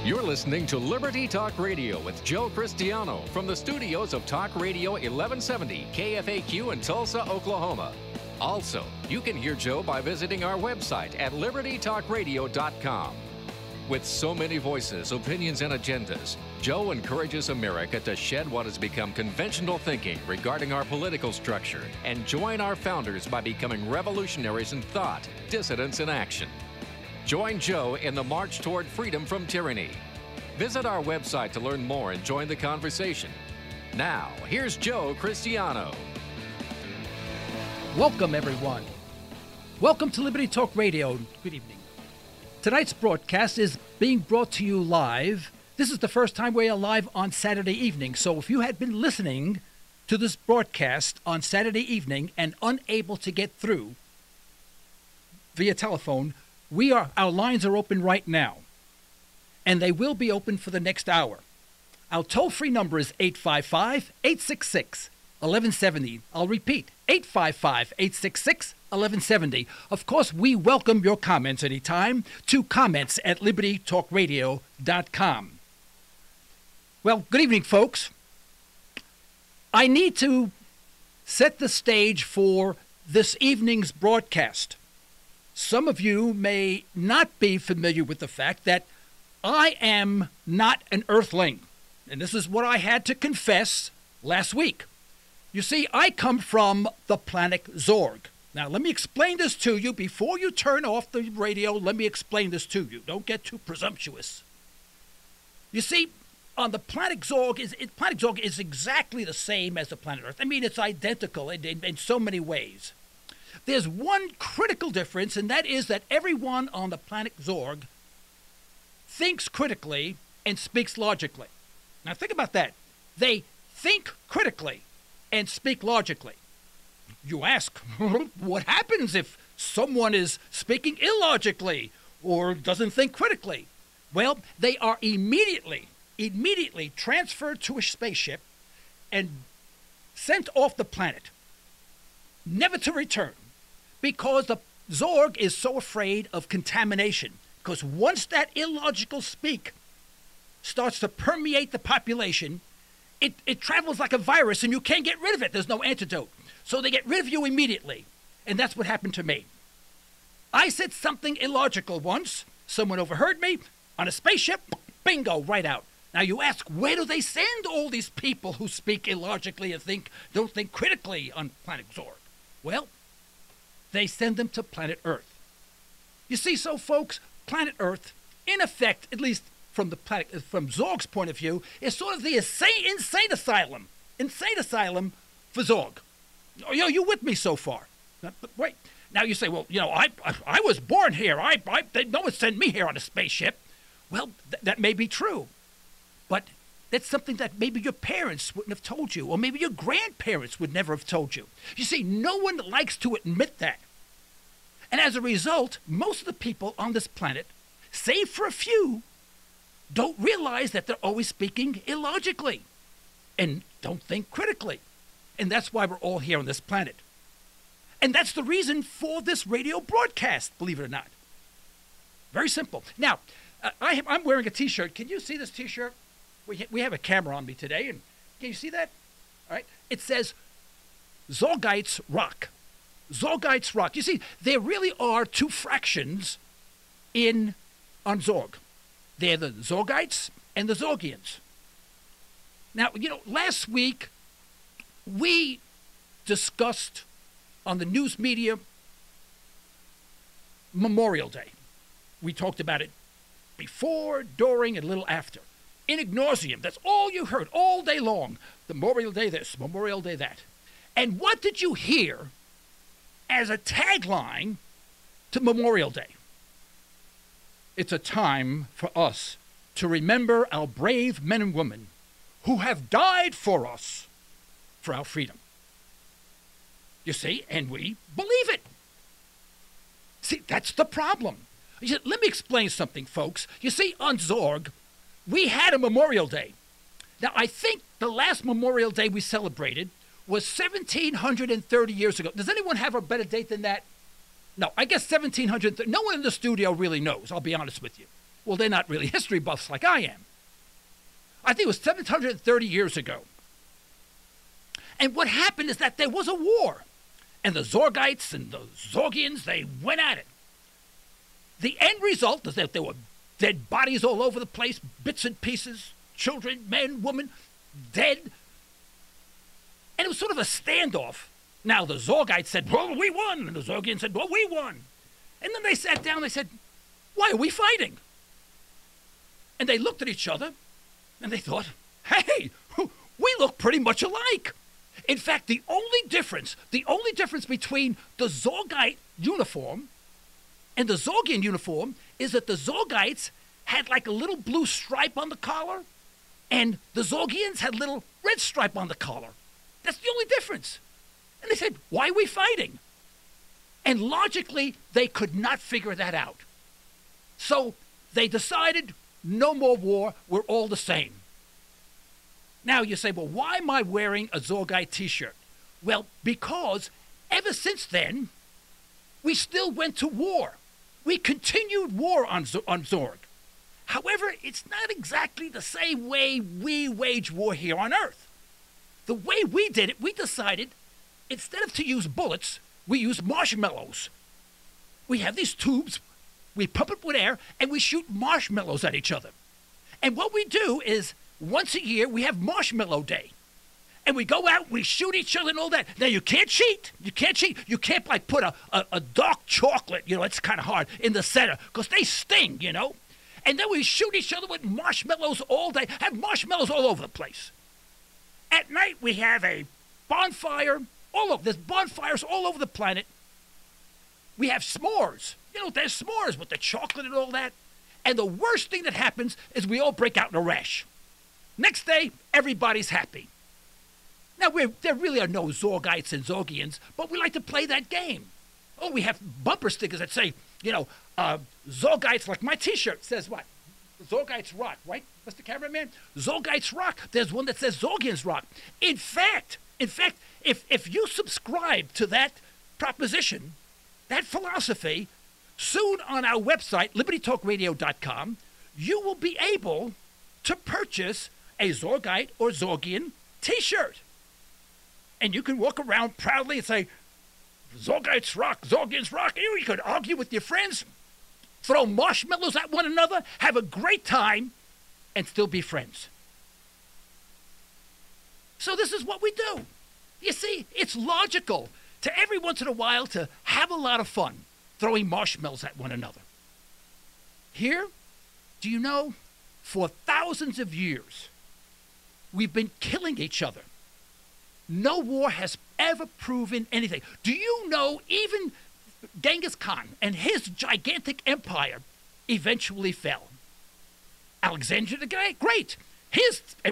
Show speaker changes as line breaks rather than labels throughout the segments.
You're listening to Liberty Talk Radio with Joe Cristiano from the studios of Talk Radio 1170 KFAQ in Tulsa, Oklahoma. Also, you can hear Joe by visiting our website at libertytalkradio.com. With so many voices, opinions, and agendas, Joe encourages America to shed what has become conventional thinking regarding our political structure and join our founders by becoming revolutionaries in thought, dissidents in action. Join Joe in the march toward freedom from tyranny. Visit our website to learn more and join the conversation. Now, here's Joe Cristiano.
Welcome, everyone. Welcome to Liberty Talk Radio. Good evening. Tonight's broadcast is being brought to you live. This is the first time we are live on Saturday evening. So if you had been listening to this broadcast on Saturday evening and unable to get through via telephone, our lines are open right now, and they will be open for the next hour. Our toll-free number is 855-866-1170. I'll repeat, 855-866-1170. Of course, we welcome your comments anytime to comments@libertytalkradio.com. Well, good evening, folks. I need to set the stage for this evening's broadcast. Some of you may not be familiar with the fact that I am not an Earthling, and this is what I had to confess last week. You see, I come from the planet Zorg. Now, let me explain this to you. Before you turn off the radio, let me explain this to you. Don't get too presumptuous. You see, on the planet Zorg is exactly the same as the planet Earth. I mean, it's identical in so many ways. There's one critical difference, and that is that everyone on the planet Zorg thinks critically and speaks logically. Now, think about that. They think critically and speak logically. You ask, what happens if someone is speaking illogically or doesn't think critically? Well, they are immediately transferred to a spaceship and sent off the planet, never to return, because the Zorg is so afraid of contamination. Because once that illogical speak starts to permeate the population, it travels like a virus and you can't get rid of it. There's no antidote. So they get rid of you immediately. And that's what happened to me. I said something illogical once. Someone overheard me on a spaceship. Bingo, right out. Now you ask, where do they send all these people who speak illogically and don't think critically on planet Zorg? Well, they send them to planet Earth. You see, so folks, planet Earth, in effect, at least from Zorg's point of view, is sort of the insane asylum for Zorg. You with me so far? Wait. Now you say, well, I was born here. No one sent me here on a spaceship. Well, that may be true, but that's something that maybe your parents wouldn't have told you, or maybe your grandparents would never have told you. You see, no one likes to admit that. And as a result, most of the people on this planet, save for a few, don't realize that they're always speaking illogically and don't think critically. And that's why we're all here on this planet. And that's the reason for this radio broadcast, believe it or not. Very simple. Now, I'm wearing a T-shirt. Can you see this T-shirt? We have a camera on me today, and can you see that? All right. It says, Zorgites rock. Zorgites rock. You see, there really are two fractions on Zorg. They're the Zorgites and the Zorgians. Now, last week we discussed on the news media Memorial Day. We talked about it before, during, and a little after. In nauseam. That's all you heard all day long. Memorial Day this, Memorial Day that. And what did you hear as a tagline to Memorial Day? It's a time for us to remember our brave men and women who have died for us for our freedom. You see, and we believe it. See, that's the problem. Let me explain something, folks. You see, on Zorg, we had a Memorial Day. Now, I think the last Memorial Day we celebrated was 1,730 years ago. Does anyone have a better date than that? No, I guess 1,730. No one in the studio really knows, I'll be honest with you. Well, they're not really history buffs like I am. I think it was 730 years ago. And what happened is that there was a war. And the Zorgites and the Zorgians, they went at it. The end result is that there were dead bodies all over the place, bits and pieces, children, men, women, dead. And it was sort of a standoff. Now, the Zorgites said, well, we won. And the Zorgians said, well, we won. And then they sat down, they said, why are we fighting? And they looked at each other, and they thought, hey, we look pretty much alike. In fact, the only difference between the Zorgite uniform and the Zorgian uniform is that the Zorgites had like a little blue stripe on the collar, and the Zorgians had a little red stripe on the collar. That's the only difference. And they said, why are we fighting? And logically, they could not figure that out. So they decided, no more war, we're all the same. Now you say, well, why am I wearing a Zorgite t-shirt? Well, because ever since then, we still went to war. We continued war on Zorg. However, it's not exactly the same way we wage war here on Earth. The way we did it, we decided, instead of to use bullets, we use marshmallows. We have these tubes, we pump it with air, and we shoot marshmallows at each other. And what we do is, once a year, we have Marshmallow Day. And we go out, we shoot each other and all that. Now, you can't cheat. You can't cheat. You can't, like, put a dark chocolate, it's kind of hard, in the center, because they sting, And then we shoot each other with marshmallows all day, have marshmallows all over the place. At night, we have a bonfire there's bonfires all over the planet. We have s'mores. There's s'mores with the chocolate and all that. And the worst thing that happens is we all break out in a rash. Next day, everybody's happy. Now, there really are no Zorgites and Zorgians, but we like to play that game. Oh, we have bumper stickers that say, Zorgites, like my T-shirt says what? Zorgites rock, right, Mr. Cameraman? Zorgites rock. There's one that says Zorgians rock. In fact, if you subscribe to that proposition, that philosophy, soon on our website, libertytalkradio.com, you will be able to purchase a Zorgite or Zorgian T-shirt. And you can walk around proudly and say, Zorgites rock, Zorgians rock. You could argue with your friends, throw marshmallows at one another, have a great time, and still be friends. So this is what we do. You see, it's logical to every once in a while to have a lot of fun throwing marshmallows at one another. Here, do you know, for thousands of years, we've been killing each other. No war has ever proven anything. Do you know even Genghis Khan and his gigantic empire eventually fell? Alexander the Great,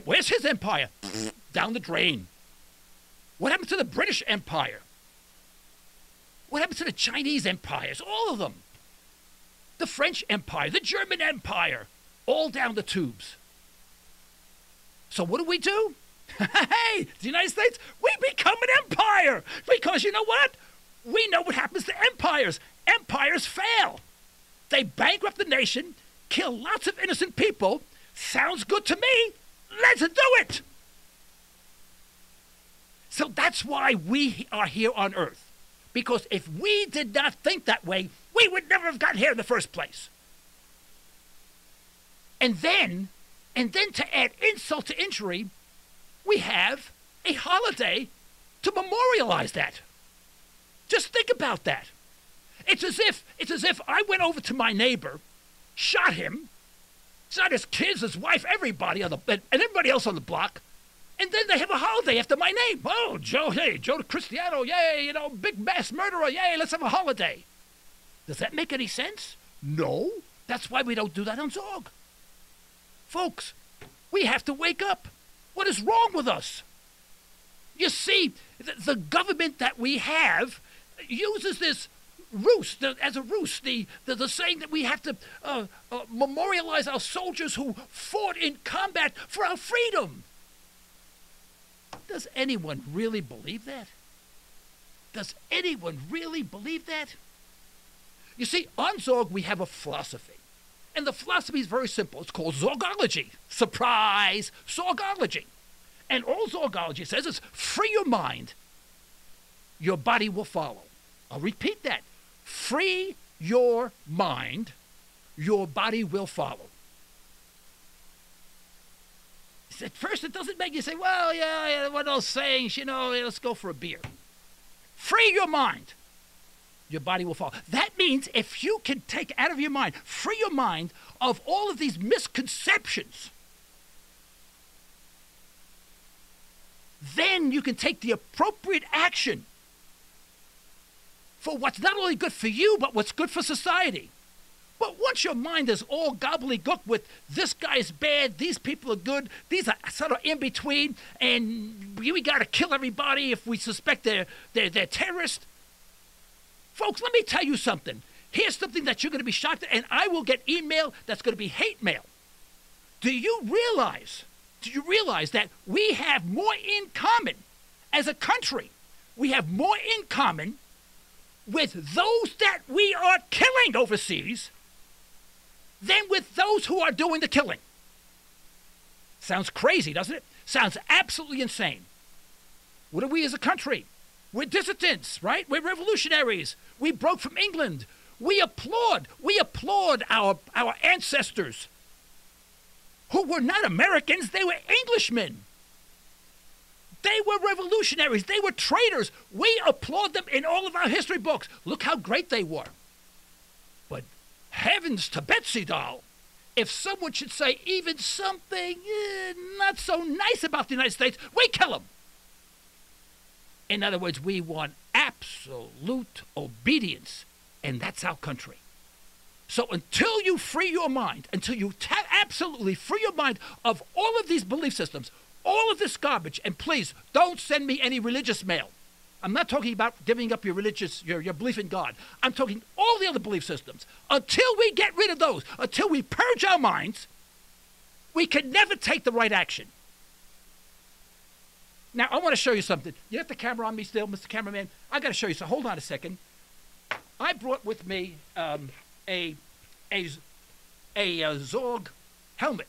where's his empire? Down the drain. What happened to the British Empire? What happened to the Chinese empires? All of them. The French Empire, the German Empire, all down the tubes. So what do? Hey, the United States, we become an empire. Because you know what? We know what happens to empires. Empires fail. They bankrupt the nation, kill lots of innocent people. Sounds good to me. Let's do it. So that's why we are here on Earth. Because if we did not think that way, we would never have gotten here in the first place. And then to add insult to injury, we have a holiday to memorialize that. Just think about that. It's as if I went over to my neighbor, shot him, shot his kids, his wife, everybody and everybody else on the block, and then they have a holiday after my name. Oh, Joe, hey, Joe Cristiano, yay, big mass murderer, yay, let's have a holiday. Does that make any sense? No. That's why we don't do that on Zorg. Folks, we have to wake up. What is wrong with us? You see, the government that we have uses this ruse, as a ruse, the saying that we have to memorialize our soldiers who fought in combat for our freedom. Does anyone really believe that? Does anyone really believe that? You see, on Zorg we have a philosophy. And the philosophy is very simple. It's called Zorgology. Surprise! Zorgology. And all Zorgology says is free your mind, your body will follow. I'll repeat that. Free your mind, your body will follow. At first, it doesn't make you say, well, yeah, what are those sayings, let's go for a beer. Free your mind, your body will follow. That means if you can take out of your mind, free your mind of all of these misconceptions, then you can take the appropriate action for what's not only good for you, but what's good for society. But once your mind is all gobbledygook with this guy's bad, these people are good, these are sort of in between, and we got to kill everybody if we suspect they're terrorists. Folks, let me tell you something. Here's something that you're going to be shocked at, and I will get email that's going to be hate mail. Do you realize that we have more in common as a country? We have more in common with those that we are killing overseas than with those who are doing the killing. Sounds crazy, doesn't it? Sounds absolutely insane. What are we as a country? We're dissidents, right? We're revolutionaries. We broke from England. We applaud our ancestors who were not Americans, they were Englishmen. They were revolutionaries. They were traitors. We applaud them in all of our history books. Look how great they were. But heavens to Betsy doll, if someone should say even something not so nice about the United States, we kill them. In other words, we want absolute obedience, and that's our country. So until you free your mind, until you absolutely free your mind of all of these belief systems, all of this garbage, and please don't send me any religious mail. I'm not talking about giving up your belief in God. I'm talking all the other belief systems. Until we get rid of those, until we purge our minds, we can never take the right action. Now, I want to show you something. You have the camera on me still, Mr. Cameraman? I got to show you. So hold on a second. I brought with me a Zorg helmet.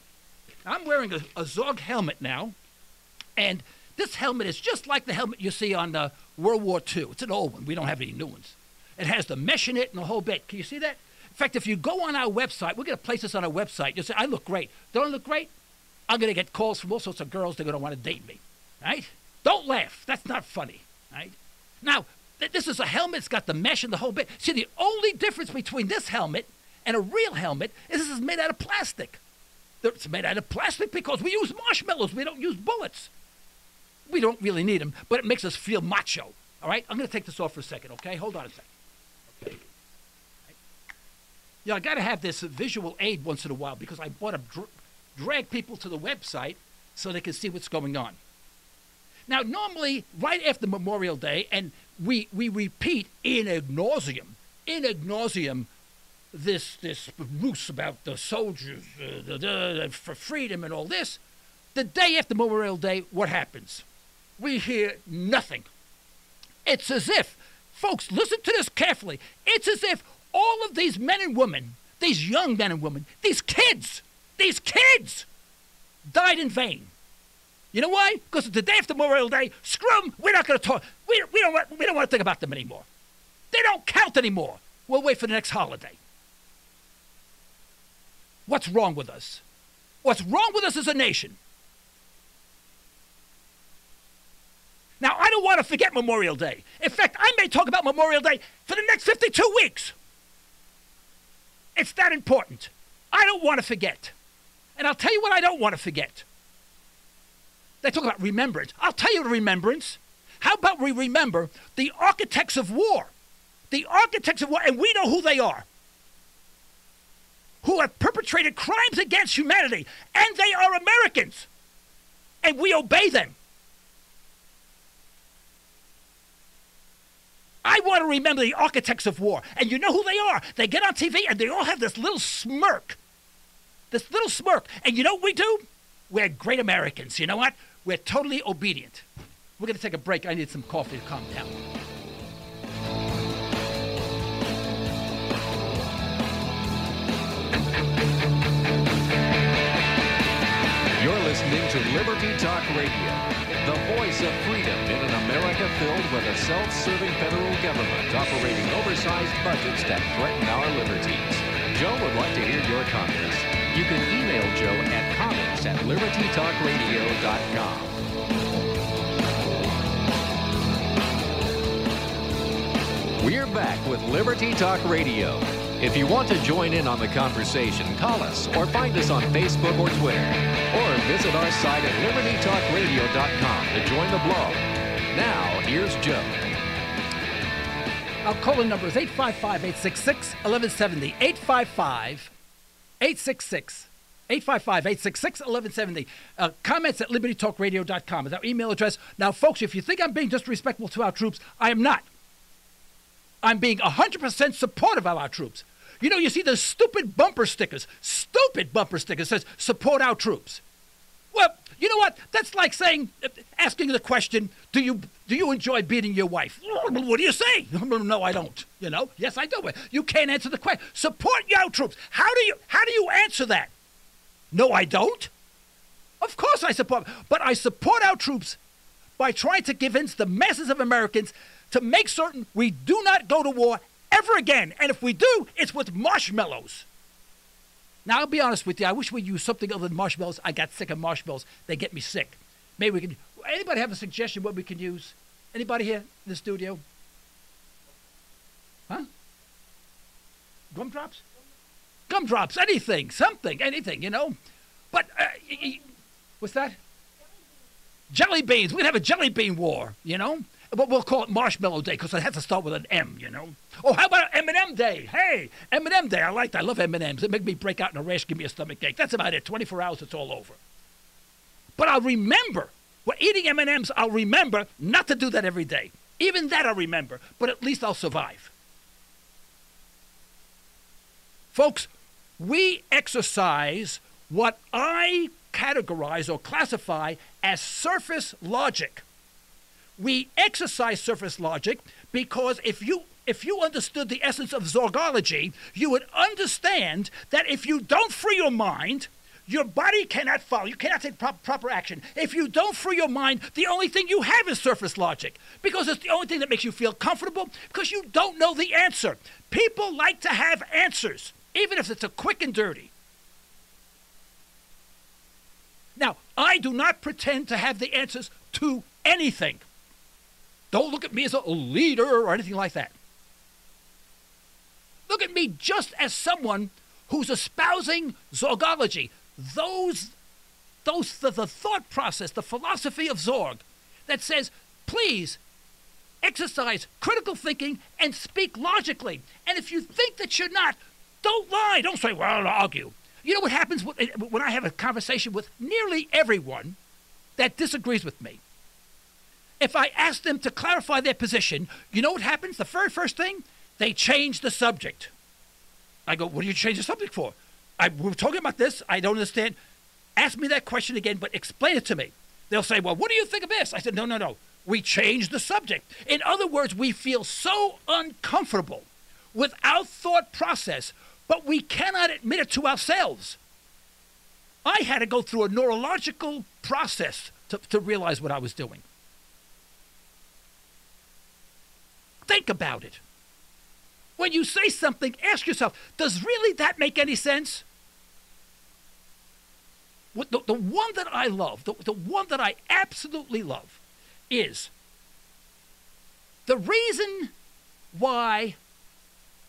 I'm wearing a Zorg helmet now, and this helmet is just like the helmet you see on World War II. It's an old one. We don't have any new ones. It has the mesh in it and the whole bit. Can you see that? In fact, if you go on our website, we're going to place this on our website. You'll say, I look great. Don't I look great? I'm going to get calls from all sorts of girls that are going to want to date me. Right? Don't laugh. That's not funny. Right? Now, this is a helmet. It's got the mesh and the whole bit. See, the only difference between this helmet and a real helmet is this is made out of plastic. It's made out of plastic because we use marshmallows. We don't use bullets. We don't really need them, but it makes us feel macho. All right? I'm going to take this off for a second, okay? Hold on a second. Okay. Right. Yeah, I got to have this visual aid once in a while because I want to drag people to the website so they can see what's going on. Now, normally, right after Memorial Day, and we repeat in ad nauseum, this ruse about the soldiers for freedom and all this. The day after Memorial Day, what happens? We hear nothing. It's as if, folks, listen to this carefully. It's as if all of these men and women, these young men and women, these kids died in vain. You know why? Because the day after Memorial Day, screw them, we're not going to talk. We don't want to think about them anymore. They don't count anymore. We'll wait for the next holiday. What's wrong with us? What's wrong with us as a nation? Now, I don't want to forget Memorial Day. In fact, I may talk about Memorial Day for the next 52 weeks. It's that important. I don't want to forget. And I'll tell you what I don't want to forget. They talk about remembrance. I'll tell you the remembrance. How about we remember the architects of war? The architects of war, and we know who they are. Who have perpetrated crimes against humanity, and they are Americans. And we obey them. I want to remember the architects of war. And you know who they are. They get on TV and they all have this little smirk. This little smirk. And you know what we do? We're great Americans. You know what? We're totally obedient. We're going to take a break. I need some coffee to calm down.
to Liberty Talk Radio, the voice of freedom in an America filled with a self-serving federal government operating oversized budgets that threaten our liberties. Joe would like to hear your comments. You can email Joe at comments@libertytalkradio.com. We're back with Liberty Talk Radio. If you want to join in on the conversation, call us or find us on Facebook or Twitter. Or visit our site at libertytalkradio.com to join the blog. Now, here's Joe.
Our call-in number is 855-866-1170. 855-866-1170. Comments at libertytalkradio.com is our email address. Now, folks, if you think I'm being disrespectful to our troops, I am not. I'm being 100% supportive of our troops. You know, you see those stupid bumper stickers says, support our troops. Well, you know what? That's like saying, asking the question, do you enjoy beating your wife? What do you say? No, I don't. You know, yes, I do. You can't answer the question. Support your troops. How do you answer that? No, I don't. Of course I support, but I support our troops by trying to convince the masses of Americans to make certain we do not go to war ever again. And if we do, it's with marshmallows. Now, I'll be honest with you. I wish we'd use something other than marshmallows. I got sick of marshmallows. They get me sick. Maybe we can... Anybody have a suggestion what we can use? Anybody here in the studio? Huh? Gumdrops? Gumdrops. Anything. Something. Anything, you know. But, what's that? Jelly beans. We'd have a jelly bean war, you know. But we'll call it Marshmallow Day because it has to start with an M, you know. Oh, how about M&M Day? Hey, M&M Day. I love M&Ms. They make me break out in a rash, give me a stomach ache. That's about it. 24 hours, it's all over. But I'll remember. When eating M&Ms, I'll remember not to do that every day. Even that I'll remember. But at least I'll survive. Folks, we exercise what I categorize or classify as surface logic. We exercise surface logic because if you understood the essence of Zorgology, you would understand that if you don't free your mind, your body cannot follow. You cannot take proper action. If you don't free your mind, the only thing you have is surface logic because it's the only thing that makes you feel comfortable because you don't know the answer. People like to have answers, even if it's a quick and dirty. Now, I do not pretend to have the answers to anything. Don't look at me as a leader or anything like that. Look at me just as someone who's espousing Zorgology. The thought process, the philosophy of Zorg that says, please exercise critical thinking and speak logically. And if you think that you're not, don't lie. Don't say, well, I'll argue. You know what happens when I have a conversation with nearly everyone that disagrees with me? If I ask them to clarify their position, you know what happens? The very first thing, they change the subject. I go, what do you change the subject for? We were talking about this. I don't understand. Ask me that question again, but explain it to me. They'll say, well, what do you think of this? I said, no. We changed the subject. In other words, we feel so uncomfortable with our thought process, but we cannot admit it to ourselves. I had to go through a neurological process to realize what I was doing. Think about it. When you say something, ask yourself, does really that make any sense? The one that I love, the one that I absolutely love, is the reason why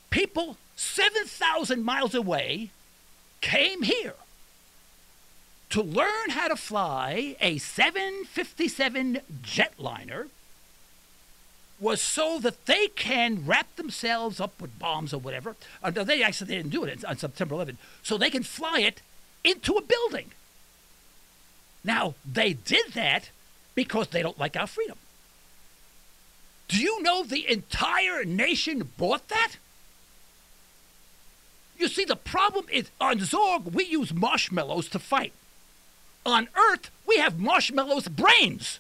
people 7,000 miles away came here to learn how to fly a 757 jetliner was so that they can wrap themselves up with bombs or whatever. They didn't do it on September 11th. So they can fly it into a building. Now, they did that because they don't like our freedom. Do you know the entire nation bought that? You see, the problem is on Zorg, we use marshmallows to fight. On Earth, we have marshmallows brains.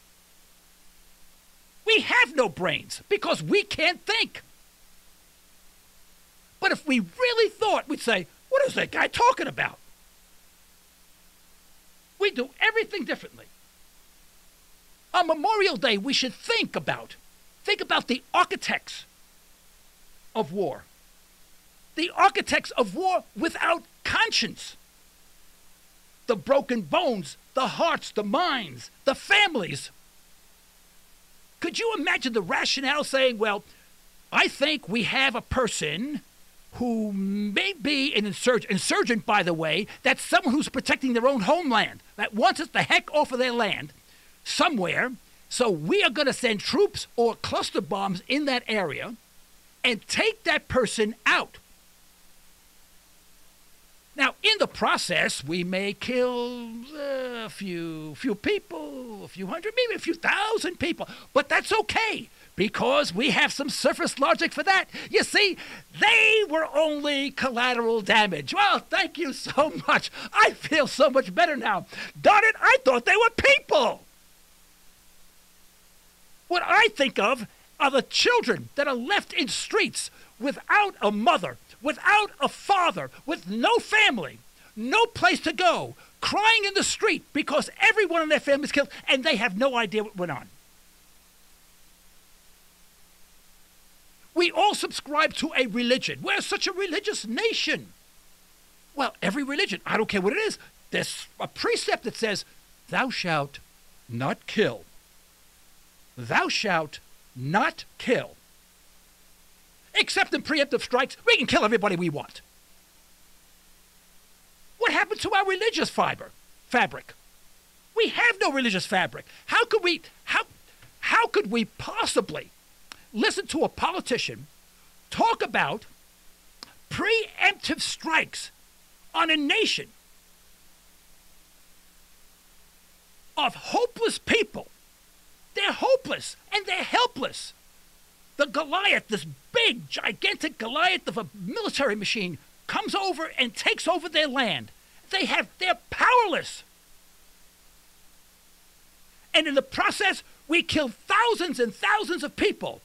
We have no brains because we can't think. But if we really thought, we'd say, what is that guy talking about? We do everything differently. On Memorial Day, we should think about the architects of war. The architects of war without conscience. The broken bones, the hearts, the minds, the families. Could you imagine the rationale saying, well, I think we have a person who may be an insurgent, by the way, that's someone who's protecting their own homeland, that wants us the heck off of their land somewhere, so we are going to send troops or cluster bombs in that area and take that person out. Now, in the process, we may kill a few people, a few hundred, maybe a few thousand people, but that's okay because we have some surface logic for that. You see, they were only collateral damage. Well, thank you so much. I feel so much better now. Darn it, I thought they were people. What I think of are the children that are left in streets without a mother, without a father, with no family, no place to go, crying in the street because everyone in their family is killed and they have no idea what went on. We all subscribe to a religion. We're such a religious nation. Well, every religion, I don't care what it is, there's a precept that says, thou shalt not kill. Thou shalt not kill. Except in preemptive strikes, we can kill everybody we want. What happened to our religious fabric? We have no religious fabric. How could we possibly listen to a politician talk about preemptive strikes on a nation of hopeless people? They're hopeless and they're helpless. The Goliath, this big, gigantic Goliath of a military machine, comes over and takes over their land. They're powerless. And in the process, we kill thousands and thousands of people.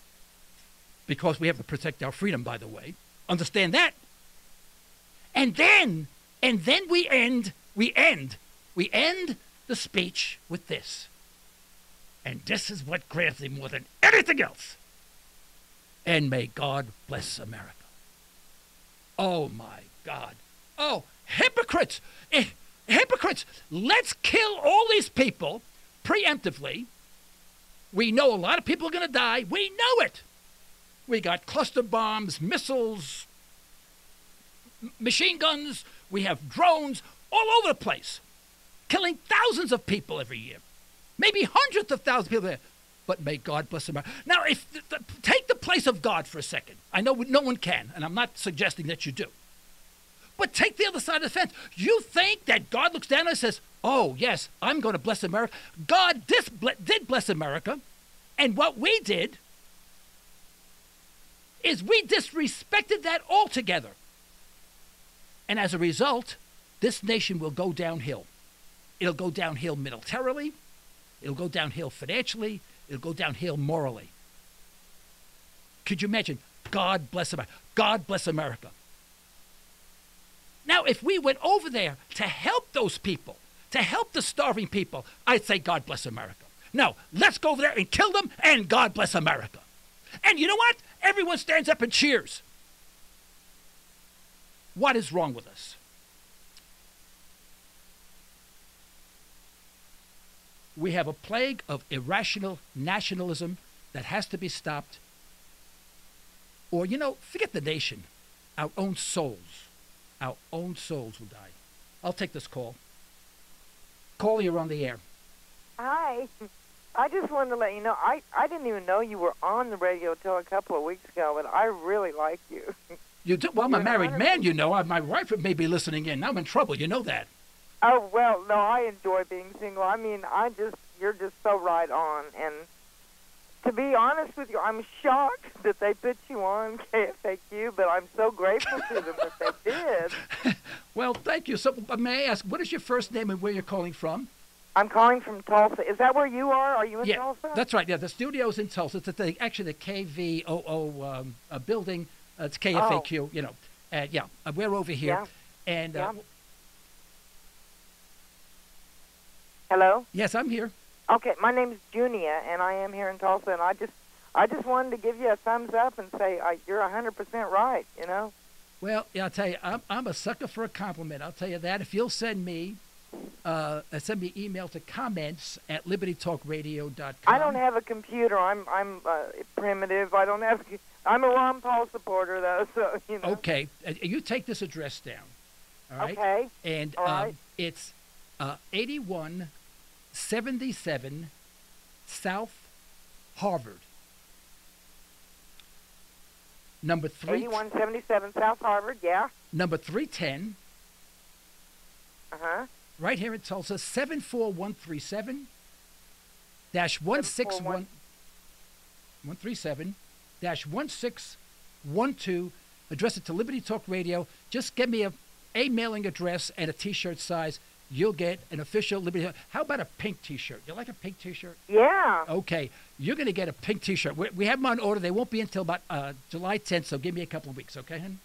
Because we have to protect our freedom, by the way. Understand that. And then we end the speech with this. And this is what grabs me more than anything else. And may God bless America. Oh, my God. Oh, hypocrites. Hypocrites. Let's kill all these people preemptively. We know a lot of people are going to die. We know it. We got cluster bombs, missiles, machine guns. We have drones all over the place, killing thousands of people every year. Maybe hundreds of thousands of people there. But may God bless America. Now, take the place of God for a second. I know no one can, and I'm not suggesting that you do. But take the other side of the fence. You think that God looks down and says, oh, yes, I'm going to bless America. God did bless America. And what we did is we disrespected that altogether. And as a result, this nation will go downhill. It'll go downhill militarily. It'll go downhill financially. It'll go downhill morally. Could you imagine? God bless America. God bless America. Now, if we went over there to help those people, to help the starving people, I'd say God bless America. No, let's go over there and kill them, and God bless America. And you know what? Everyone stands up and cheers. What is wrong with us? We have a plague of irrational nationalism that has to be stopped. Or, forget the nation. Our own souls will die. I'll take this call. Call, you're on the air.
Hi. I just wanted to let you know, I didn't even know you were on the radio till a couple of weeks ago, but I really like you.
You do? Well, I'm a married man, My wife may be listening in. I'm in trouble. You know that.
Oh, well, no, I enjoy being single. I mean, you're just so right on. And to be honest with you, I'm shocked that they put you on KFAQ, but I'm so grateful to them that they did.
Well, thank you. So, may I ask, what is your first name and where you're calling from?
I'm calling from Tulsa. Is that where you are? Are you in Tulsa?
That's right. Yeah, the studio's in Tulsa. It's actually the KVOO building. It's KFAQ, we're over here.
Yeah.
And
Hello?
Yes, I'm here.
Okay, my name's Junia, and I am here in Tulsa, and I just wanted to give you a thumbs up and say you're 100% right, you know?
Well, yeah, I'll tell you, I'm a sucker for a compliment. I'll tell you that. If you'll send me email to comments@libertytalkradio.com.
I don't have a computer. I'm primitive. I'm a Ron Paul supporter, though, so, you know.
Okay. You take this address down. All right?
Okay.
And
all right.
It's 8177 South Harvard. Number
8177 South Harvard, yeah.
Number 310.
Uh-huh.
Right here in Tulsa, 74137 -161 -1612. Address it to Liberty Talk Radio. Just give me a mailing address and a T-shirt size. You'll get an official Liberty. How about a pink T-shirt? You like a pink T-shirt?
Yeah.
Okay, you're going to get a pink T-shirt. We have them on order. They won't be until about July 10th, so give me a couple of weeks, okay, hon?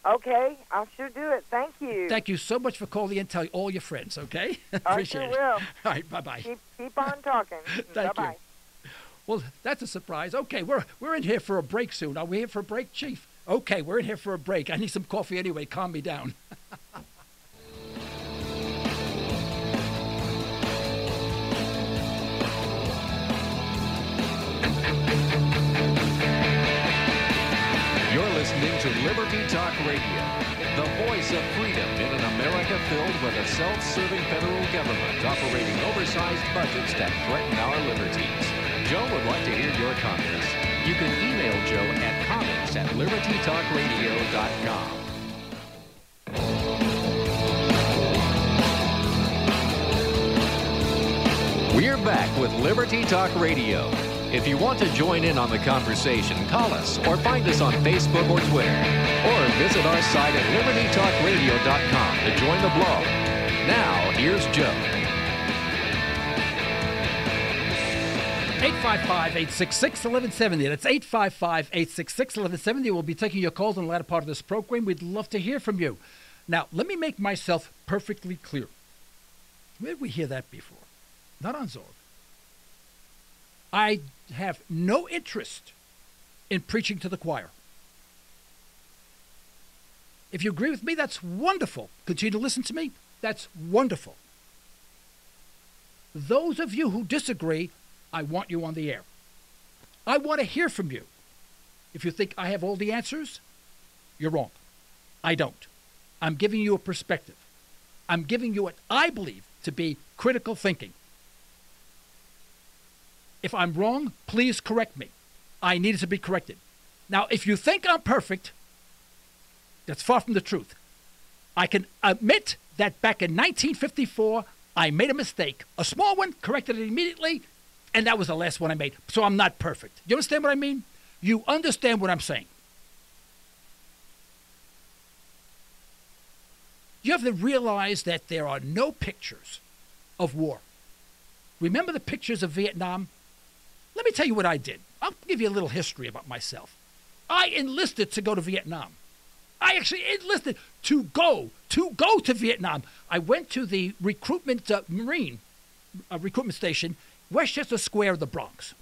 Okay, I'll sure do it. Thank you.
Thank you so much for calling in. Tell all your friends, okay?
Appreciate it. Will.
All right, bye-bye.
Keep on talking.
Thank
Bye-bye.
you. Well, that's a surprise. Okay, we're in here for a break soon. Are we here for a break, Chief? Okay, we're in here for a break. I need some coffee anyway. Calm me down.
You're listening to Liberty Talk Radio, the voice of freedom in an America filled with a self-serving federal government operating oversized budgets that threaten our liberties. Joe would like to hear your comments. You can email Joe at comments@libertytalkradio.com. We're back with Liberty Talk Radio. If you want to join in on the conversation, call us or find us on Facebook or Twitter. Or visit our site at libertytalkradio.com to join the blog. Now, here's Joe.
855-866-1170. That's 855-866-1170. We'll be taking your calls in the latter part of this program. We'd love to hear from you. Now, let me make myself perfectly clear. Where did we hear that before? Not on Zorg. I have no interest in preaching to the choir. If you agree with me, that's wonderful. Continue to listen to me. That's wonderful. Those of you who disagree, I want you on the air. I want to hear from you. If you think I have all the answers, you're wrong. I don't. I'm giving you a perspective. I'm giving you what I believe to be critical thinking. If I'm wrong, please correct me. I needed to be corrected. Now, if you think I'm perfect, that's far from the truth. I can admit that back in 1954, I made a mistake. A small one, corrected it immediately, and that was the last one I made. So I'm not perfect. You understand what I mean? You understand what I'm saying. You have to realize that there are no pictures of war. Remember the pictures of Vietnam? Let me tell you what I did. I'll give you a little history about myself. I enlisted to go to Vietnam. I actually enlisted to go to Vietnam. I went to the recruitment recruitment station, Westchester Square, the Bronx.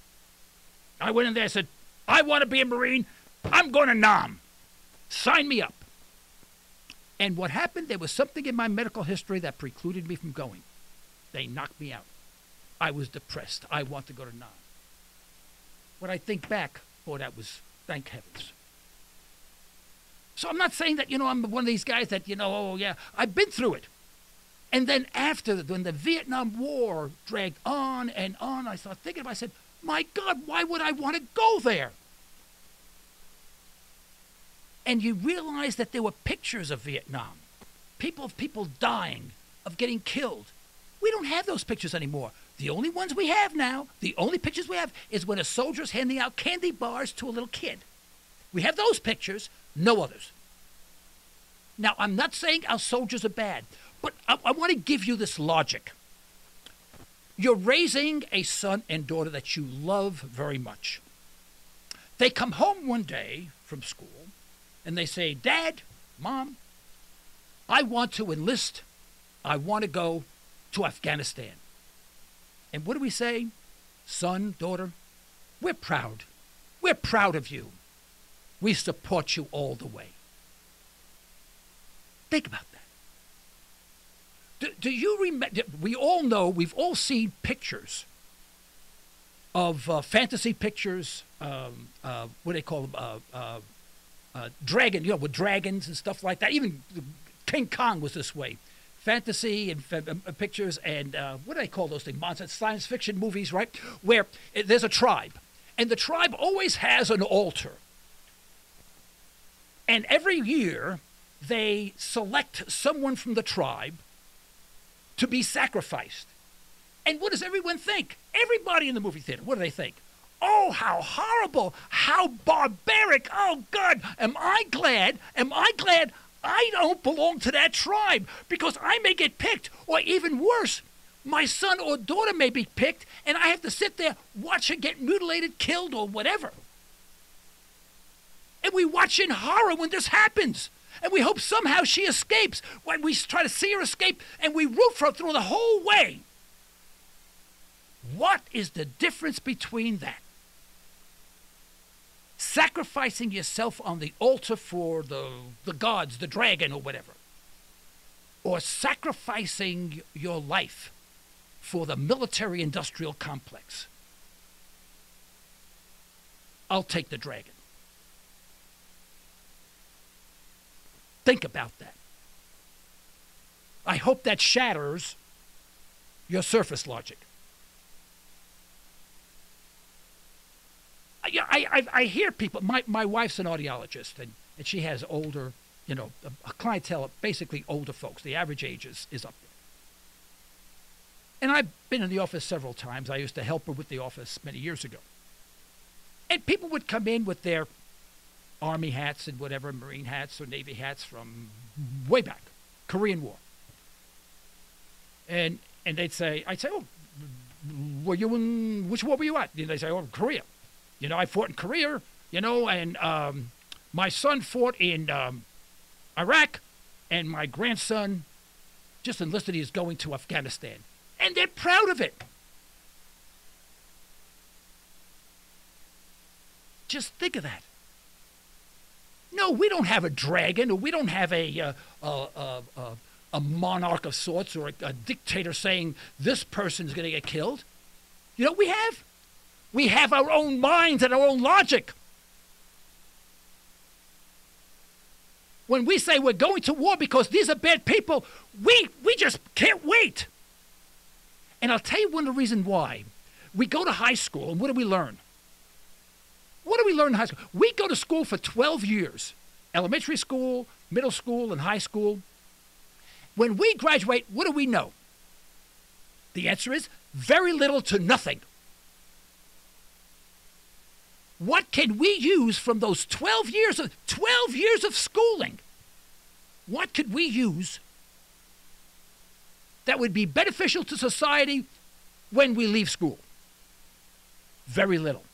I went in there and said, I want to be a Marine. I'm going to Nam. Sign me up. And what happened, there was something in my medical history that precluded me from going. They knocked me out. I was depressed. I want to go to Nam. When I think back, boy, that was, thank heavens. So I'm not saying that, I'm one of these guys that, oh, yeah, I've been through it. And then when the Vietnam War dragged on and on, I started thinking about it. I said, my God, why would I want to go there? And you realize that there were pictures of Vietnam, people dying, of getting killed. We don't have those pictures anymore. The only ones we have now, the only pictures we have, is when a soldier's handing out candy bars to a little kid. We have those pictures, no others. Now, I'm not saying our soldiers are bad, but I want to give you this logic. You're raising a son and daughter that you love very much. They come home one day from school, and they say, Dad, Mom, I want to enlist. I want to go to Afghanistan. And what do we say? Son, daughter, we're proud. We're proud of you. We support you all the way. Think about that. Do you remember? We all know, we've all seen pictures of fantasy pictures, what do they call them? Dragon, with dragons and stuff like that. Even King Kong was this way. Fantasy and pictures and what do they call those things? Monsters, science fiction movies, right? Where there's a tribe. And the tribe always has an altar. And every year, they select someone from the tribe to be sacrificed. And what does everyone think? Everybody in the movie theater, what do they think? Oh, how horrible, how barbaric. Oh, God, am I glad I don't belong to that tribe, because I may get picked, or even worse, my son or daughter may be picked, and I have to sit there, watch her get mutilated, killed, or whatever. And we watch in horror when this happens. And we hope somehow she escapes. When we try to see her escape, and we root for her through the whole way. What is the difference between that? Sacrificing yourself on the altar for the gods, the dragon, or whatever. Or sacrificing your life for the military-industrial complex. I'll take the dragon. Think about that. I hope that shatters your surface logic. I hear people, my wife's an audiologist, and she has older, a clientele of basically older folks. The average age is up there. And I've been in the office several times. I used to help her with the office many years ago. And people would come in with their Army hats and whatever, Marine hats or Navy hats from way back, Korean War. And I'd say, oh, were you in, which war were you at? And they say, oh, Korea. I fought in Korea, and my son fought in Iraq, and my grandson just enlisted. He's going to Afghanistan. And they're proud of it. Just think of that. No, we don't have a dragon, or we don't have a monarch of sorts, or a dictator saying this person's going to get killed. You know what we have? We have our own minds and our own logic. When we say we're going to war because these are bad people, we just can't wait. And I'll tell you one of the reasons why. We go to high school, and what do we learn? What do we learn in high school? We go to school for 12 years. Elementary school, middle school, and high school. When we graduate, what do we know? The answer is very little to nothing. What can we use from those 12 years of schooling? What could we use that would be beneficial to society when we leave school? Very little.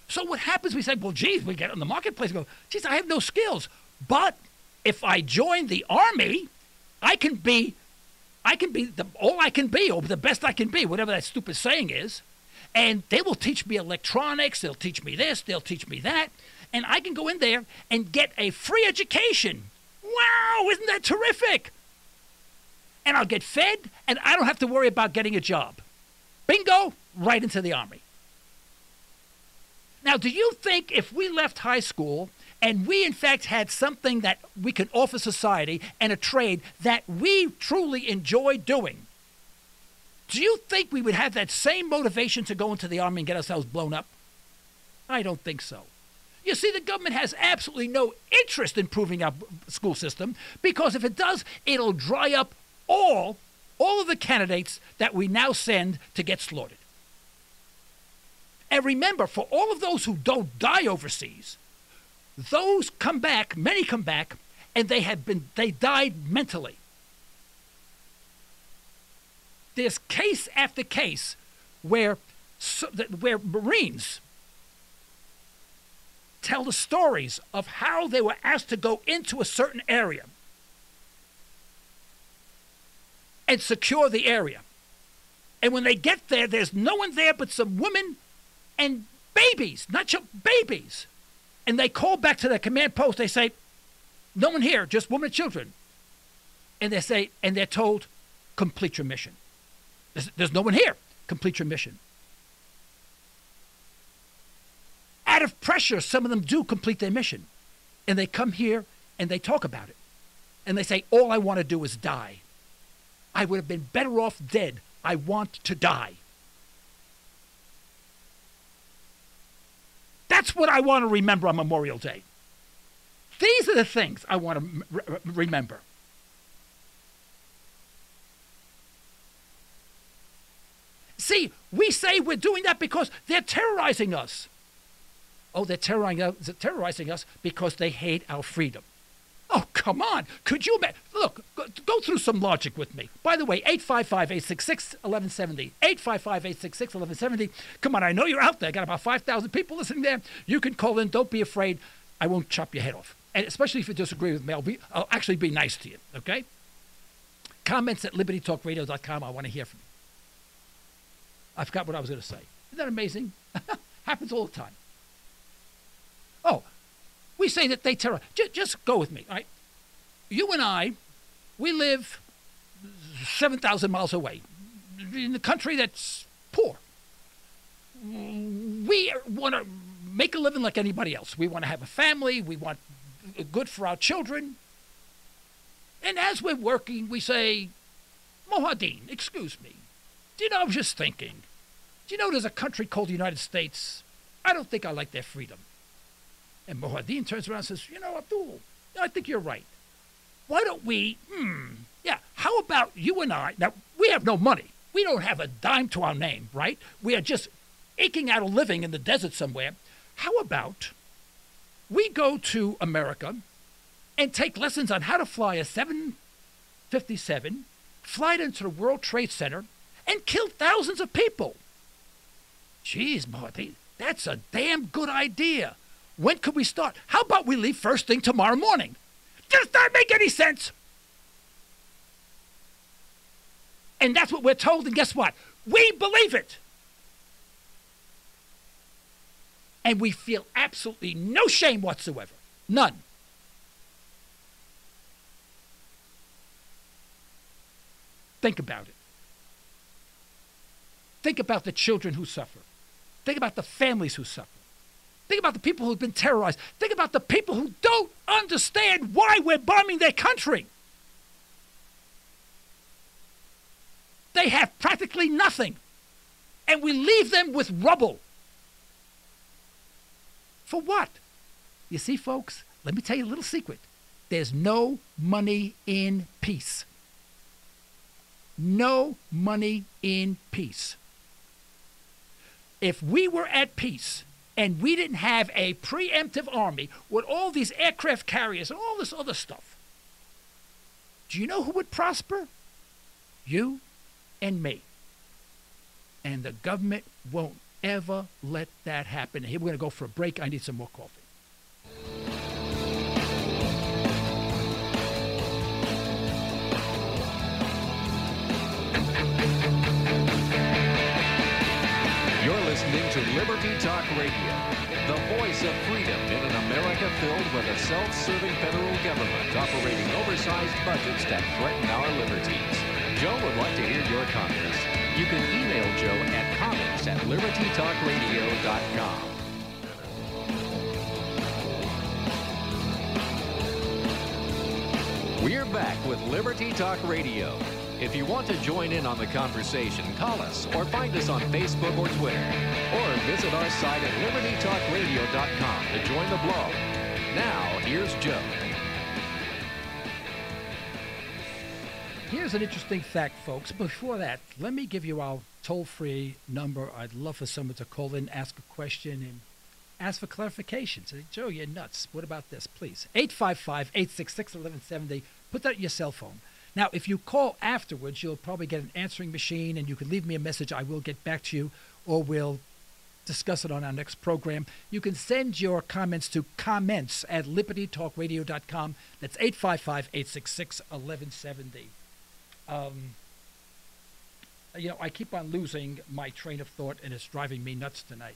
So what happens, we say, well, geez, we get on the marketplace and go, geez, I have no skills. But if I join the Army, I can be all I can be, or the best I can be, whatever that stupid saying is. And they will teach me electronics, they'll teach me this, they'll teach me that. And I can go in there and get a free education. Wow, isn't that terrific? And I'll get fed, and I don't have to worry about getting a job. Bingo, right into the Army. Now, do you think if we left high school and we, in fact, had something that we can offer society and a trade that we truly enjoy doing, do you think we would have that same motivation to go into the Army and get ourselves blown up? I don't think so. You see, the government has absolutely no interest in improving our school system, because if it does, it'll dry up all of the candidates that we now send to get slaughtered. And remember, for all of those who don't die overseas, those come back, many come back, and they died mentally. There's case after case where Marines tell the stories of how they were asked to go into a certain area and secure the area. And when they get there, there's no one there but some women and babies, babies. And they call back to their command post. They say, no one here, just women and children. And they're told, complete your mission. There's no one here. Complete your mission. Out of pressure, some of them do complete their mission. And they come here and they talk about it. And they say, all I want to do is die. I would have been better off dead. I want to die. That's what I want to remember on Memorial Day. These are the things I want to remember. See, we say we're doing that because they're terrorizing us. Oh, they're terrorizing us because they hate our freedom. Oh, come on. Could you imagine? Look, go through some logic with me. By the way, 855-866-1170. 855-866-1170. Come on, I know you're out there. Got about 5,000 people listening there. You can call in. Don't be afraid. I won't chop your head off. And especially if you disagree with me, I'll actually be nice to you, okay? Comments at libertytalkradio.com. I want to hear from you. I forgot what I was going to say. Isn't that amazing? Happens all the time. Oh, we say that they terrorize. Just go with me, all right? You and I, we live 7,000 miles away in a country that's poor. We want to make a living like anybody else. We want to have a family. We want good for our children. And as we're working, we say, Mohadeen, excuse me. Do you know, I was just thinking, do you know there's a country called the United States? I don't think I like their freedom. And Mohadeen turns around and says, you know, Abdul, I think you're right. Why don't we, how about you and I, now, we have no money. We don't have a dime to our name, right? We are just aching out a living in the desert somewhere. How about we go to America and take lessons on how to fly a 757, fly it into the World Trade Center, and kill thousands of people? Jeez, Mohadeen, that's a damn good idea. When could we start? How about we leave first thing tomorrow morning? Does that make any sense? And that's what we're told, and guess what? We believe it. And we feel absolutely no shame whatsoever. None. Think about it. Think about the children who suffer. Think about the families who suffer. Think about the people who've been terrorized. Think about the people who don't understand why we're bombing their country. They have practically nothing, and we leave them with rubble. For what? You see, folks, let me tell you a little secret. There's no money in peace. No money in peace. If we were at peace and we didn't have a preemptive army with all these aircraft carriers and all this other stuff, do you know who would prosper? You and me. And the government won't ever let that happen. Here, we're going to go for a break. I need some more coffee.
You're listening to Liberty Talk Radio, the voice of freedom in an America filled with a self-serving federal government operating oversized budgets that threaten our liberties. Joe would like to hear your comments. You can email Joe at comments@libertytalkradio.com. We're back with Liberty Talk Radio. If you want to join in on the conversation, call us or find us on Facebook or Twitter. Or visit our site at libertytalkradio.com to join the blog. Now, here's Joe.
Here's an interesting fact, folks. Before that, let me give you our toll-free number. I'd love for someone to call in, ask a question, and ask for clarification. Say, Joe, you're nuts. What about this? Please. 855-866-1170. Put that in your cell phone. Now, if you call afterwards, you'll probably get an answering machine, and you can leave me a message. I will get back to you, or we'll discuss it on our next program. You can send your comments to comments@libertytalkradio.com. That's 855-866-1170. I keep on losing my train of thought, and it's driving me nuts tonight.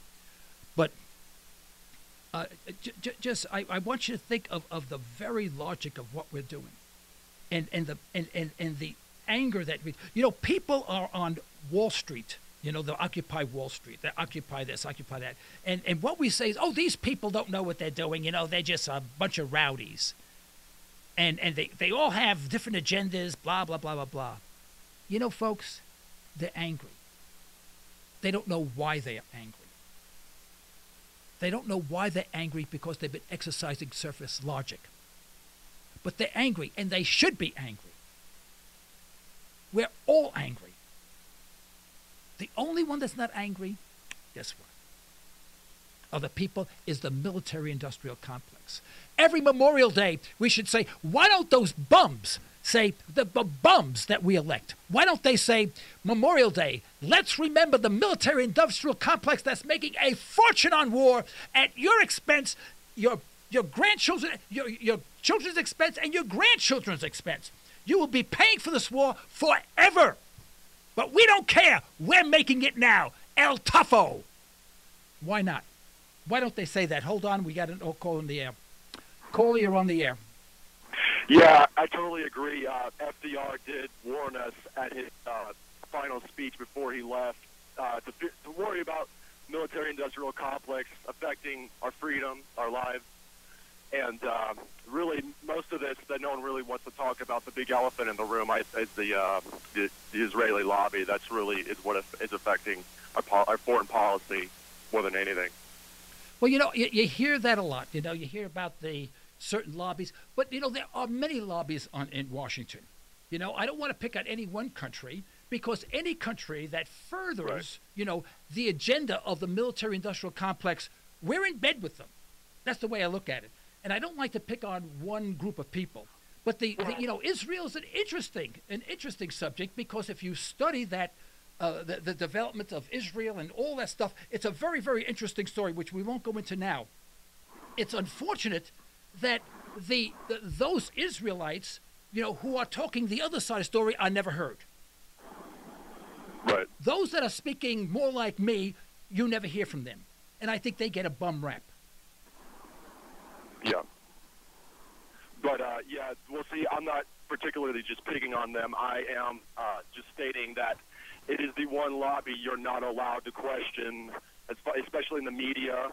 But I want you to think of the very logic of what we're doing, and the anger that people are on Wall Street. They'll occupy Wall Street. They occupy this, occupy that. And what we say is, oh, these people don't know what they're doing. They're just a bunch of rowdies. And they all have different agendas, blah, blah, blah, blah, blah. Folks, they're angry. They don't know why they are angry. They don't know why they're angry because they've been exercising surface logic. But they're angry, and they should be angry. We're all angry. The only one that's not angry, guess what? Of the people is the military-industrial complex. Every Memorial Day, we should say, why don't those bums say, the bums that we elect, why don't they say, Memorial Day, let's remember the military-industrial complex that's making a fortune on war at your expense, your grandchildren, your children's expense, and your grandchildren's expense. You will be paying for this war forever. But we don't care. We're making it now. El Tufo. Why not? Why don't they say that? Hold on. We got an call in the air. Call, you're on the air.
Yeah, I totally agree. FDR did warn us at his final speech before he left to worry about military-industrial complex affecting our freedom, our lives. And really, most of this that no one really wants to talk about, the big elephant in the room, is the Israeli lobby. That's really what is affecting our foreign policy more than anything.
Well, you hear that a lot. You hear about the certain lobbies, but there are many lobbies in Washington. I don't want to pick out any one country, because any country that furthers, the agenda of the military-industrial complex, we're in bed with them. That's the way I look at it. And I don't like to pick on one group of people, but Israel is an interesting subject, because if you study that, the development of Israel and all that stuff, it's a very, very interesting story, which we won't go into now. It's unfortunate that those Israelites, who are talking the other side of the story, are never heard.
Right.
Those that are speaking more like me, you never hear from them, and I think they get a bum rap.
Yeah. But, we'll see. I'm not particularly just picking on them. I am just stating that it is the one lobby you're not allowed to question, especially in the media,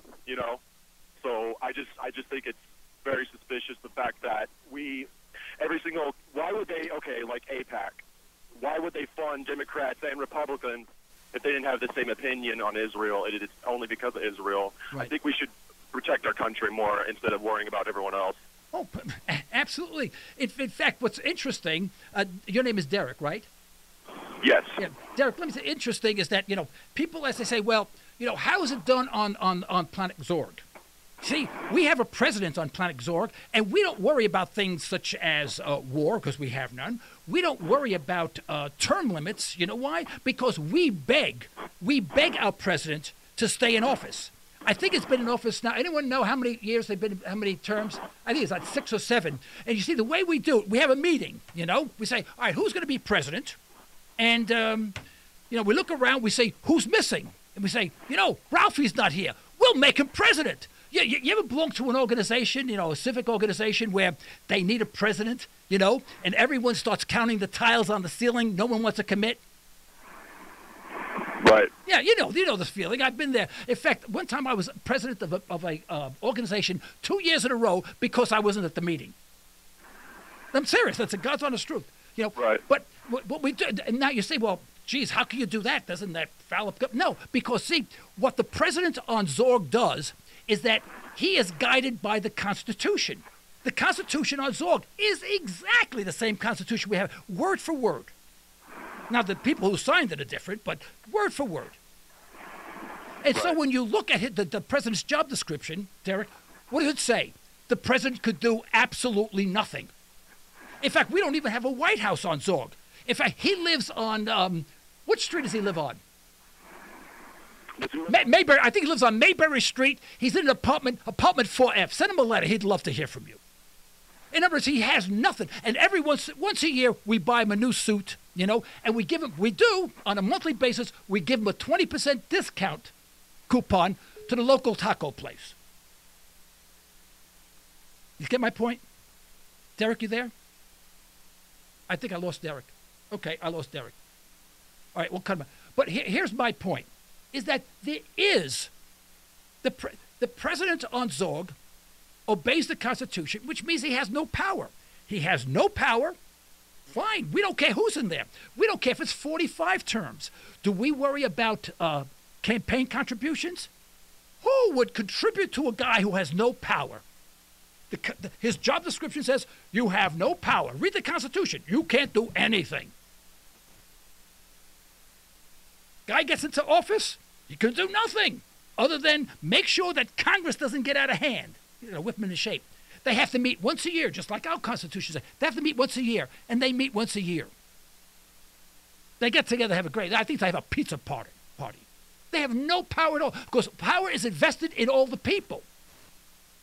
So I just think it's very suspicious, the fact that why would they, like AIPAC, why would they fund Democrats and Republicans if they didn't have the same opinion on Israel? It is only because of Israel. Right. I think we should protect our country more instead of worrying about everyone else.
Oh, absolutely. In fact, what's interesting, your name is Derek, right?
Yes.
Yeah, Derek, let me say, interesting is that, people, as they say, well, how is it done on Planet Zorg? See, we have a president on Planet Zorg, and we don't worry about things such as war, because we have none. We don't worry about term limits. You know why? Because we beg our president to stay in office. I think it's been in office now. Anyone know how many years they've been, how many terms? I think it's like 6 or 7. And you see, the way we do it, we have a meeting, We say, all right, who's going to be president? And, we look around, we say, who's missing? And we say, Ralphie's not here. We'll make him president. You ever belong to an organization, a civic organization where they need a president, and everyone starts counting the tiles on the ceiling. No one wants to commit.
Right.
Yeah, you know this feeling. I've been there. In fact, one time I was president of a organization 2 years in a row because I wasn't at the meeting. I'm serious. That's a God's honest truth.
Right.
But what we do, and now you say, well, geez, how can you do that? Doesn't that foul up? No, because see, what the president on Zorg does is that he is guided by the Constitution. The Constitution on Zorg is exactly the same Constitution we have, word for word. Now, the people who signed it are different, but word for word. And so when you look at the president's job description, Derek, what does it say? The president could do absolutely nothing. In fact, we don't even have a White House on Zorg. In fact, he lives on, which street does he live on? Mayberry. I think he lives on Mayberry Street. He's in an apartment 4F. Send him a letter. He'd love to hear from you. In other words, he has nothing. And once a year, we buy him a new suit you know, and we do, on a monthly basis, we give them a 20% discount coupon to the local taco place. You get my point? Derek, you there? I think I lost Derek. Okay, I lost Derek. All right, we'll cut him out. But here's my point, is that there is, the president on Zog obeys the Constitution, which means he has no power. He has no power. Fine. We don't care who's in there. We don't care if it's 45 terms. Do we worry about campaign contributions? Who would contribute to a guy who has no power? His job description says, you have no power. Read the Constitution. You can't do anything. Guy gets into office, he can do nothing other than make sure that Congress doesn't get out of hand, whip them into shape. They have to meet once a year, just like our Constitution says. They have to meet once a year, and they meet once a year. They get together, have a great, I think they have a pizza party. They have no power at all, because power is invested in all the people.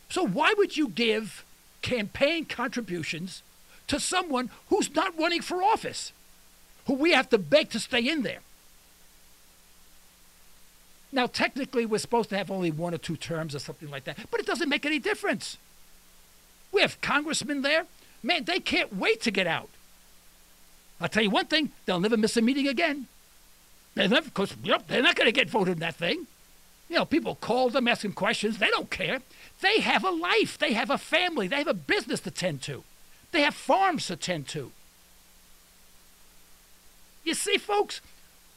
So why would you give campaign contributions to someone who's not running for office, who we have to beg to stay in there? Now, technically, we're supposed to have only 1 or 2 terms or something like that, but it doesn't make any difference. We have congressmen there. Man, they can't wait to get out. I'll tell you one thing, they'll never miss a meeting again. Because they're not going to get voted in that thing. People call them, ask them questions. They don't care. They have a life. They have a family. They have a business to tend to. They have farms to tend to. You see, folks,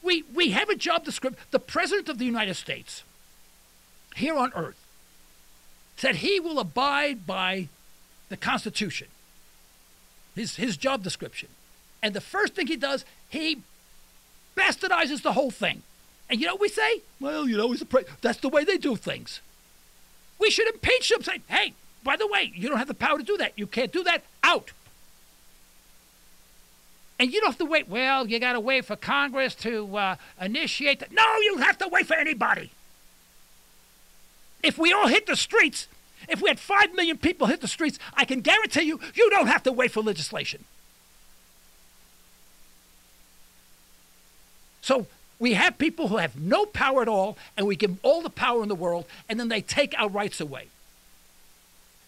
we have a job description. The President of the United States, here on earth, said he will abide by the Constitution, his job description. And the first thing he does, he bastardizes the whole thing. And you know what we say? Well, he's that's the way they do things. We should impeach him, say, hey, by the way, you don't have the power to do that. You can't do that. Out. And you don't have to wait. Well, you got to wait for Congress to initiate that. No, you don't have to wait for anybody. If we all hit the streets, if we had 5 million people hit the streets, I can guarantee you, you don't have to wait for legislation. So we have people who have no power at all, and we give them all the power in the world, and then they take our rights away.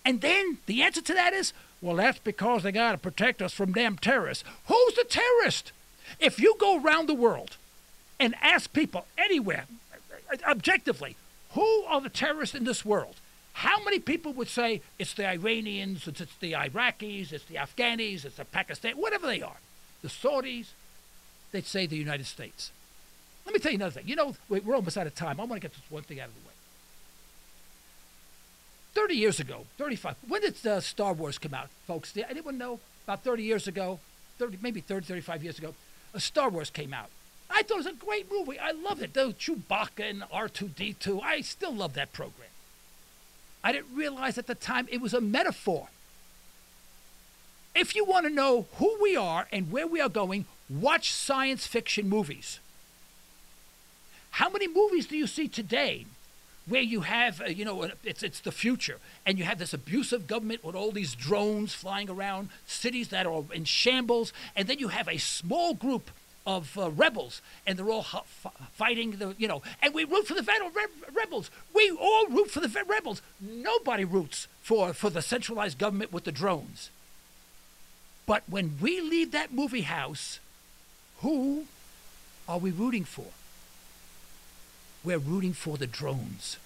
And then the answer to that is, well, that's because they got to protect us from damn terrorists. Who's the terrorist? If you go around the world and ask people anywhere, objectively, who are the terrorists in this world? How many people would say it's the Iranians, it's the Iraqis, it's the Afghanis, it's the Pakistan, whatever they are, the Saudis? They'd say the United States. Let me tell you another thing. We're almost out of time. I want to get this one thing out of the way. 30 years ago, 35, when did Star Wars come out, folks? Did anyone know? About 30 years ago, 35 years ago, Star Wars came out. I thought it was a great movie. I loved it. The Chewbacca and R2-D2. I still love that program. I didn't realize at the time it was a metaphor. If you want to know who we are and where we are going, watch science fiction movies. How many movies do you see today where you have, it's the future, and you have this abusive government with all these drones flying around, cities that are in shambles, and then you have a small group of rebels, and they're all fighting, and we root for the rebels. We all root for the rebels. Nobody roots for the centralized government with the drones. But when we leave that movie house, who are we rooting for? We're rooting for the drones.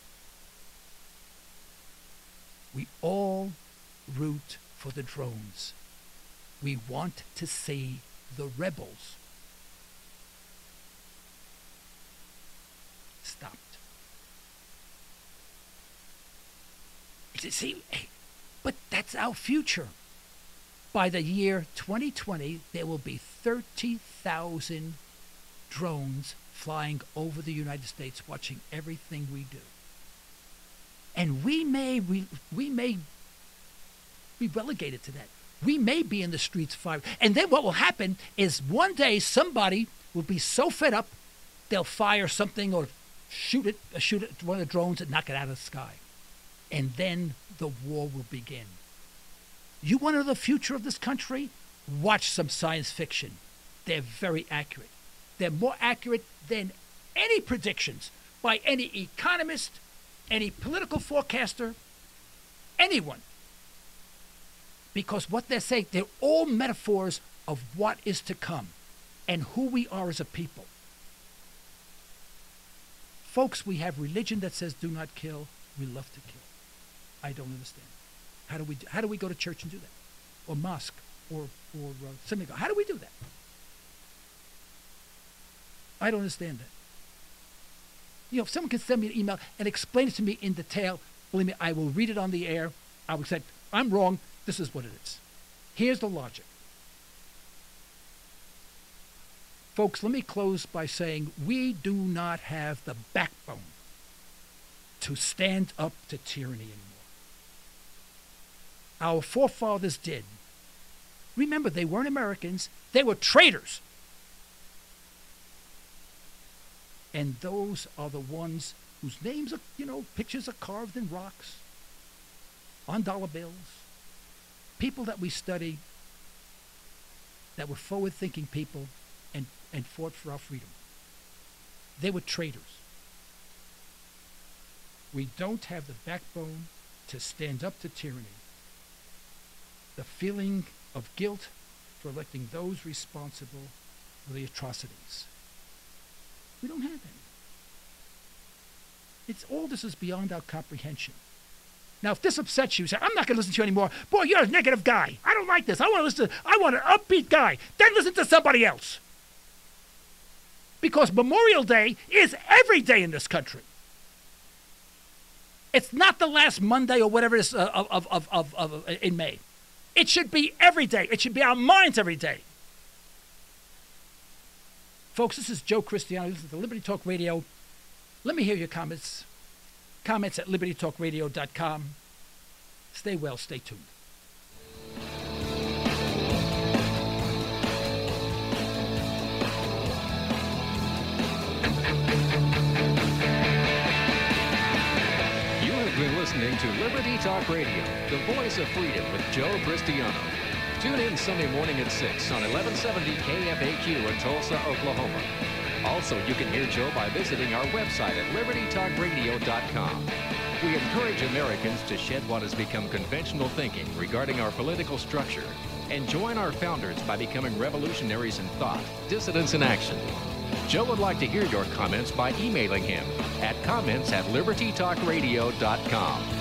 We all root for the drones. We want to see the rebels stopped. See, but that's our future. By the year 2020, there will be 30,000 drones flying over the United States, watching everything we do. And we may be relegated to that. We may be in the streets firing. And then what will happen is one day somebody will be so fed up, they'll fire something or shoot it one of the drones and knock it out of the sky. And then the war will begin. You want to know the future of this country? Watch some science fiction. they're very accurate. They're more accurate than any predictions by any economist, any political forecaster, anyone. Because what they're saying, they're all metaphors of what is to come and who we are as a people. Folks, we have religion that says do not kill. We love to kill. I don't understand. How do we go to church and do that? Or mosque or synagogue? How do we do that? I don't understand that. You know, if someone can send me an email and explain it to me in detail, believe me, I will read it on the air. I will say, I'm wrong. This is what it is. Here's the logic. Folks, let me close by saying we do not have the backbone to stand up to tyranny anymore. Our forefathers did. Remember, they weren't Americans. They were traitors. And those are the ones whose names are, pictures are carved in rocks, on dollar bills. People that we study that were forward-thinking people and fought for our freedom. They were traitors. We don't have the backbone to stand up to tyranny. The feeling of guilt for electing those responsible for the atrocities. We don't have any. All this is beyond our comprehension. Now, if this upsets you, say, I'm not going to listen to you anymore. Boy, you're a negative guy. I don't like this. I want an upbeat guy. Then listen to somebody else. Because Memorial Day is every day in this country. It's not the last Monday or whatever it is in May. It should be every day. It should be our minds every day. Folks, this is Joe Cristiano. This is the Liberty Talk Radio. Let me hear your comments. Comments at libertytalkradio.com. Stay well, stay tuned.
You have been listening to Liberty Talk Radio, the voice of freedom with Joe Cristiano. Tune in Sunday morning at 6 on 1170 KFAQ in Tulsa, Oklahoma. Also, you can hear Joe by visiting our website at libertytalkradio.com. We encourage Americans to shed what has become conventional thinking regarding our political structure and join our founders by becoming revolutionaries in thought, dissidents in action. Joe would like to hear your comments by emailing him at comments@libertytalkradio.com.